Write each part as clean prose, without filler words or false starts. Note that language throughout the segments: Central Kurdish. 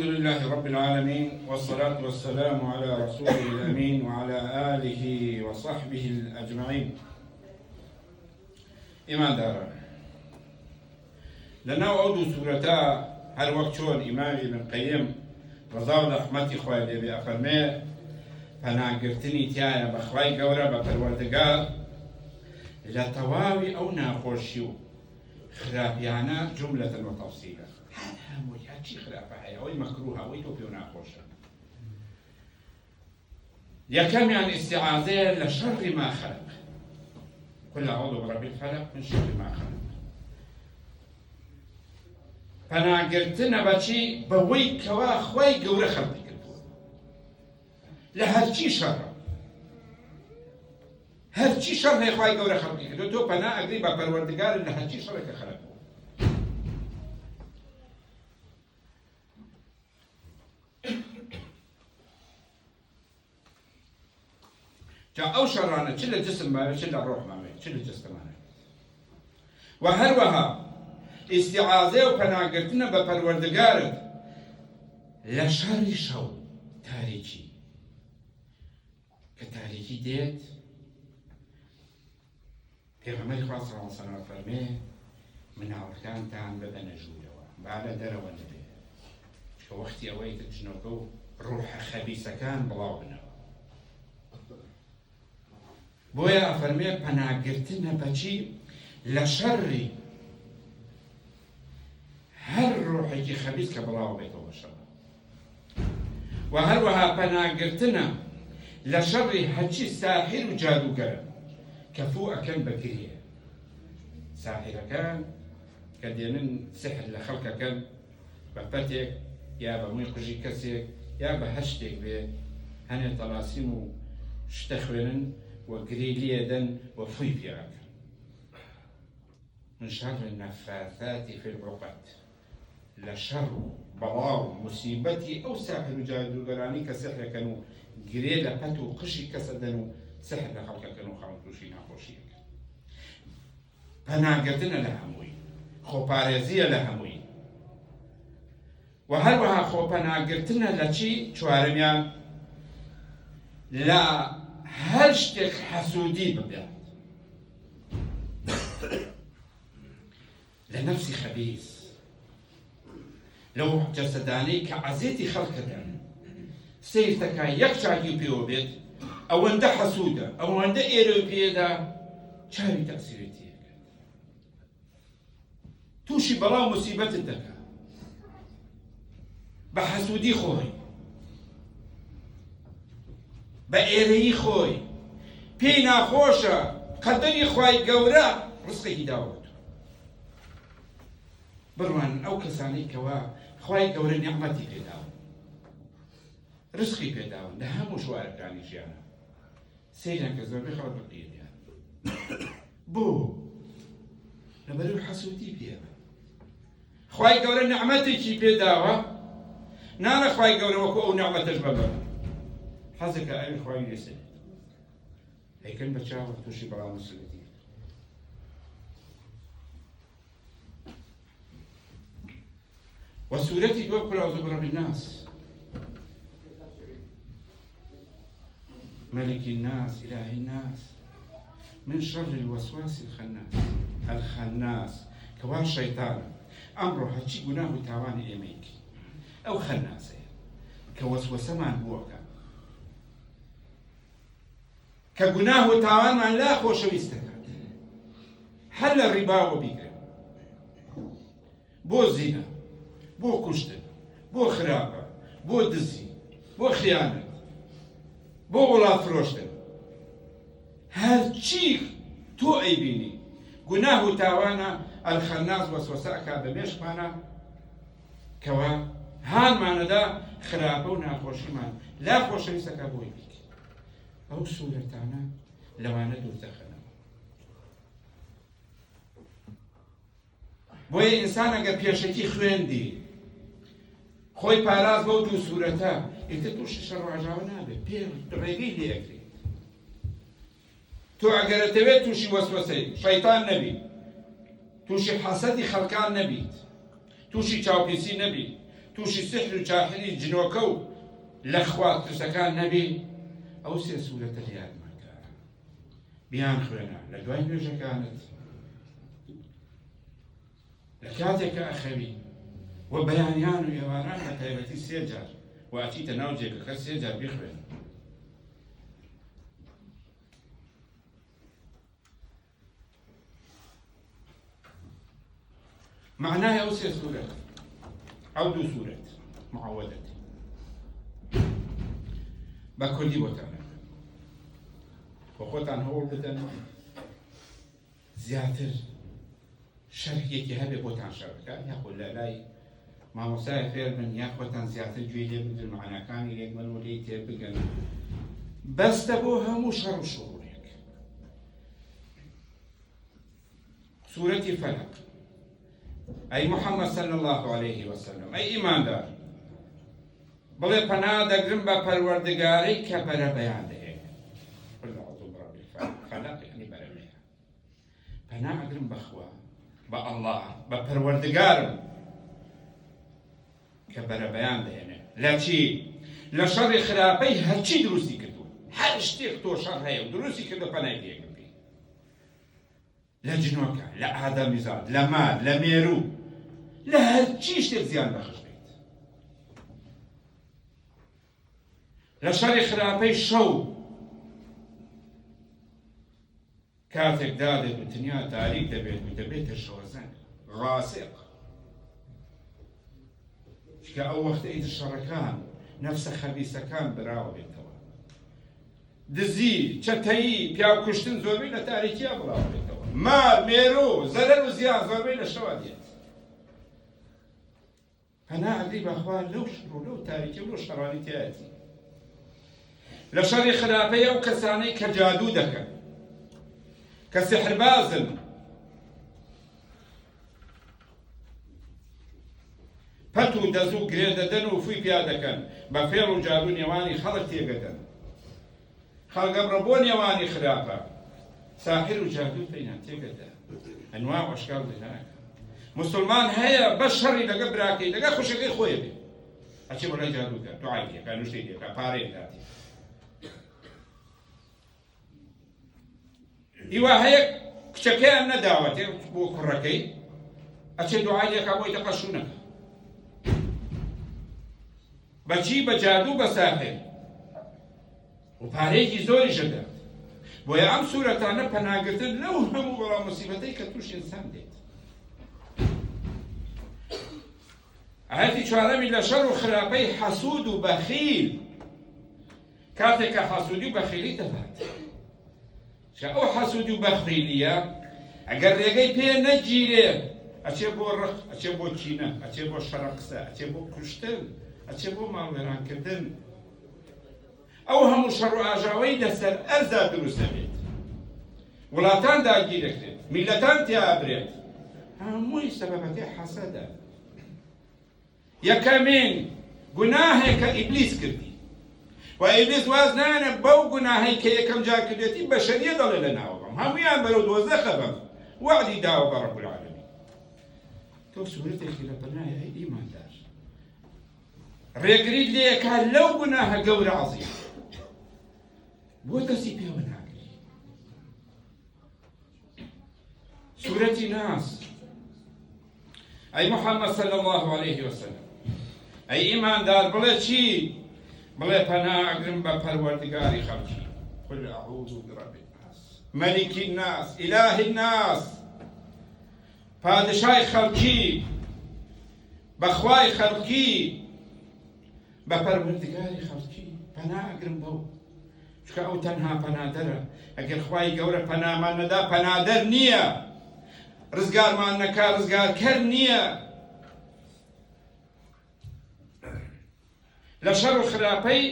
لله رب العالمين والصلاة والسلام على رسوله الأمين وعلى آله وصحبه الأجمعين. إيمان دارا لنا أودو سورتا هر وقت شون إمام ابن قيم رضا رحمتي خواه لي بأفرمي فناقرتني تيايا بخواي قورا بپروردگار لتواوي أو ناخوشيو خرابيانا جملة وتفصيلا هذا هاتشي خرافة هي أو مكروهة أو توبي وناخوشة يكم يعني استعاذة لشر ما خلق قل أعوذ برب الفلق من شر ما خلق فناقرتنا بچي بوي كوا خواي قورا خلقي كدوا لهرچي شر هرچي شر هي خواي قورا خلقي كدوا تو فنا أقري بپروردگار لهرچي شر كخلقه جاء أو شرانة شل الجسم ما شل الروح ما شل الجسم ما وهروها استعاذة وبناقرتنا بپروردگارت لشر شو تاريخي كتاريخي ديت پیغمبر خدا صلی الله علیه و سلم فرمه من عركان تان بدن جوجوا بعد دروا النبي شو وقتي اويت تجنوكو روح خبيثة كان بلاو بنا بويا أفرمي پناهگرتنا بچي لشر هر روحي خبيث كبلاو بيته وشر وهروها پناهگرتنا لشر هچي ساحر وجادوگر كفوء كان بكريه ساحر كان كدينن سحر لخلق كان بفتك يا بميقجي كسك يا بهشتك به هني طلاسيم وشتخونن وقريليدا وفيفياك من شر النفاثات في العقد لشر بلاو مصيبتي او ساحر جادو قراني كسحر كانوا قريلا بتو قشي كسدنو سحر لخلق كانوا خلقوشي ناخوشيك پناهگرتنا لهموي خو پاريزية لهموي وهروها خو پناهگرتنا لچي چوارميان لا هشتك حسودي ببيع لنفسي خبيث لو جسداني كعزيتي خلقة سيرتك يكشاكي بيو بيت او انده حسودة او انده ايرو بيدا شاري تأثيرتي توشي بلا مصيبة الدكا بحسودي خوي بإيري خوي بينا خوشة قدري خوي قورا رزقي داوت بروان أو كساني كوا خوي قورا نعمتي في داوت رزقي في داوت ده همو شو أركاني جانا سيجان كذا بخلط بقية يعني بو لبرو حسودي فيها خوي قورا نعمتي في داوت نانا خوي قورا وكو أو نعمة تجببه حزك أي خوي يسد هي كلمة شاور توشي بلا مسلتي وسورتي توكل أعوذ برب الناس ملك الناس إله الناس من شر الوسواس الخناس كوان شيطان أمره هاتشي قناه تاواني إيميك أو خناسي كوسوسة من بوكا كجناه تاوان من لا خوش ويستكاد حل الربا وبيكر بو زنا بو كشتن بو خرابة بو دزي بو خيانة بو غلا فروشتن هالشيء تو ايبيني جناه تاوانا الخناس وسوساكا بمش مانا كوا هان مانا دا خرابة وناخوشي مانا لا خوش ويستكاد بو ايبيك أو سورتانا لوانا دوزخنا بوي إنسان أجا بيشتي خويندي خوي باراز بودو سورتا إنت توش شر عجاونا بير ريجي لي أكري تو أجرتوي توشي وسوسة شيطان نبي توشي حسدي خلقان نبي توشي چاوبيسي نبي تووشی سحر و چاحری جنۆکە و لە خوا ترسەکان نەبێ ئەو سێ سوورەتە یادمانکە بیان خوێنە لە دوای نوێژەکانت لە کاتێککە ئەخەوی و بەیانیان و ئێواران بە تایبەتی سێ جار و ئاچیتە ناو جێگەکە سێ جار بخوێن معنای ئەو سێ سوورەت ئەو دوو سوورەت معەوەدەت بە کوردی بۆتانە بۆ خۆتان هەوڵ بدەن زیاتر شەرحێکی هەبێ بۆتان شەڕەکە یاخۆ لە لای مامۆستای فێر بن یا خۆتان زیاتر گوێ لێ بگرن معناکانی لێکمەن و لێی تێ بگەن بەستە بۆ هەموو شەڕ و شوڕێک سوورەتی فەلەق ئەی محەممەد صلی الله عليه وسلم ئەی ئیماندار بڵێ پەنا دەگرم بە پەروەردگارەی کە بەرە بەیان دەهێن فەلەق یعنی بەرە بەیان پەنا ئەگرم بەخوا بە ئەڵڵا بە پەروەردگارم کە بەرە بەیان دەهێنێ لە چی؟ لە شەڕی خراپەی هەرچی دروستی کردو هەر شتێک تۆ شەڕ هەیە و دروستی کردو پەنای پێگرم لە جنۆکە لە ئادەمیزاد لە مال لە مێروو لە هەرچی شتێک زیان بەخش بێت لە شەڕی خراپەی شەو کاتێک دادێت و دنیا تاریک دەبێت و دەبێتە شەوەزەنگ غاسق چکە ئەو وەختە ئیتر شەڕەکان نەفسە خەبیسەکان براوە بێتەوە دزی چەتەیی پیاو کوشتن زۆربەی لە تاریکیا بڵاو بێتەوە مال مێرۆ زەرەر و زیان زۆربەی لە شەوە دێت پەنا ئەگری بەخوا لەو شڕ و لەو تاریکی و لەو شەڕانی تایەتی لە شەڕی خراپەی ئەو کەسانەی کە جادوو دەکەن کە سحربازن پەت و دەز و گرێ دەدەن و فووی پیا دەکەن بە فێڵ و جادوو نێوانی خەڵک تێگەدەن خەڵگە بڕە بۆ نێوانی خراپە ساحر و جادوو پێیان تێگەدا ئەنواع و ئەشکال لێناکە مسلمان هەیە بە شەڕی لەگە براکەی لەگە خوشەکەی خۆیە بێ ئەچێ بۆ لای جادووکە دوعای دێکا نوشتەی دێکا پارەی داتی هیوا هەیە کچەکەیان نەداوەتێ بۆ کوڕەکەی ئەچێ دوعای دێکا بۆی دەقەشوونەکە بەچی بە جادوو بە ساحر و پارەیەکی زۆری شەدات بۆیە ئەم سوورەتانە پەناگرتن لەو هەموو بەڵام مصیبەتەی کە تووش ئینسان دێت ئاەتی چوارەمی لە شەڕ و خراپەی حەسوود و بەخیل کاتێک کە حەسوودی و بەخیلی دەبات چکە ئەو حەسوودی و بەخیلیە ئەگەر ڕێگەی پێ نەگیرێ ئەچێ بۆ ڕق ئەچێ بۆ چینە ئەچێ بۆ شەڕە قسە ئەچێ بۆ کوشتن ئەچێ بۆ ماڵوێرانکردن ئەو هەموو شەڕ و ئاژاوەی لەسەر ئەرزا دروست دەبێت وڵاتان داگیر دەکرێت میلەتان تیابرێت هەمووی سەبەبەکەی حەسەدە یەکەمین گوناهێک کە ئیبلیس کردی و ئیبلیس واز نانە بەو گوناهەی کە یەکەم جار کردێتی بەشەریە دەڵێ لە ناوەڕۆم هەموویان بەرەو دۆزەخە بەم وعدی داوە بە ڕەب العالەمین تۆ سوورەتێکی لە پەنایە ئەی ئیماندار ڕێگریت لێیەکە لەو گوناهە گەورە عەزیم بۆ دەستی پێوە ناگری سوورەتی ناس ئەی محەممەد صلی الله عليه وسلم ئەی ئیماندار بڵێ چی بڵێ پەنا ئەگرم بە پەروەردگاری خەڵکی قل ئەعوذ برب الناس مەلیکی الناس ئیلاهی الناس پادشای خەڵکی بەخوای خەڵکی بە پەروەردگاری خەڵکی پەنا ئەگرم بەو چکە ئەو تەنها پەنادەرە ئەگەر خوای گەورە پەنامان نەدا پەنادەر نییە ڕزگارمان نەکا ڕزگارکەر نییە لە شەڕ و خراپەی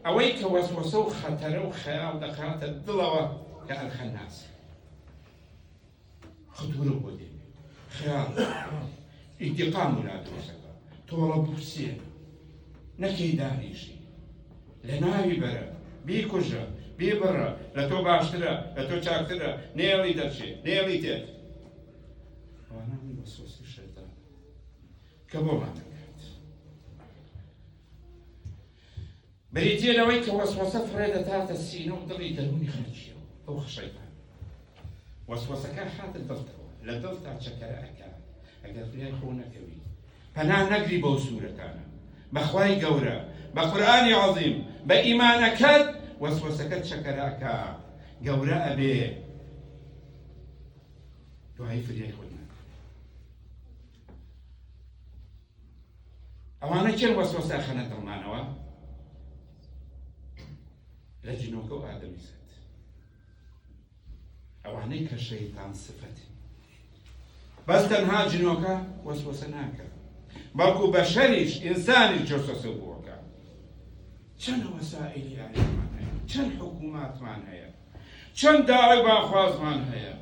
ئەوەی کە وەسوەسە و خەتەرە و خەیاڵ دەخاتە دڵەوە کە ئەلخەناس خەتوورە بۆ دێنێ خەیاڵ ئینتیقام و نادرۆسەکە تۆڵە بوسێنە نەکەی دانیشی لە ناوی بەرە بیکوژە بیبڕە لە تۆ باشترە لە تۆ چاکترە نێڵی دەرچێت نێڵی تێت ئەوانە من وەسوەسی شەیتانە کە بۆمان دەکات بریتە لەوەی کە وەسوەسە فرێ دەتاتە سینە و دڵی دەرونی خەڵکیەوە ئەو شەیطان وەسوەسەکە خاتە دڵتەوە لە دڵ تا چەکەرە ئەکا ئەگەر دوای خۆ نەکەوی پەنا نەگری بەو سوورەتانە بەخوای گەورە بە قورئانی عەظیم بە ئیمانەکەت وەسوەسەکەت چەکەرە ئەکا گەورە ئەبێ دوای فریای خۆت نەکە ئەوانە چێن وەسوەسە خەنە دڵمانەوە لە جنۆکە و ئادەمیزەت ئەوانەی کە شەیطان سفەتی بەس تەنها جنۆکە وەسوەسە ناکە بەڵکو بەشەریش ئینسانیش وەسوەسە بۆکە چەند وەسائلی ئالیمان هەیە چەند حکوماتمان هەیە چەند داعی باخوازمان هەیە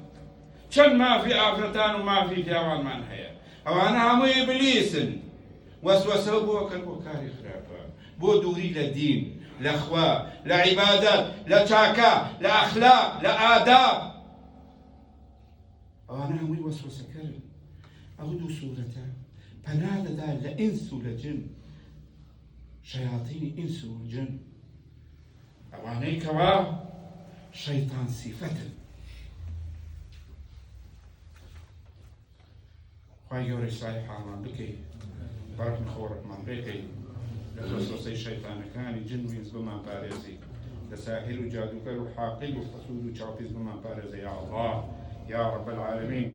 چەند مافی ئافرەتان و مافی پیاوانمان هەیە ئەوانە هەموو ئیبلیسن وەسوەسە بۆکەن بۆ کاری خراپە بۆ دووری لە دین لە خوا لە عیبادەت لە چاکە لە ئەخلاق لە ئاداب ئەوانە هەمووی وەسوەسەکەرن ئەو دوو سوورەتە پەنا دەدا لە ئینس و لە جن شەیاطینی ئینس و جن ئەوانەی کەوا شەیطان سیفەتن خوای گەورەی سای حاڵمان بکەیت بارەکن خۆڕکمان بێکەی لە وەسوەسەی شەیطانەکانی جن و ئینس بمان پارێزی لە ساحر و جادوگەر و حاقد و حەسود و چاوپیز بمان پارێزە یا الله یا رب العالمین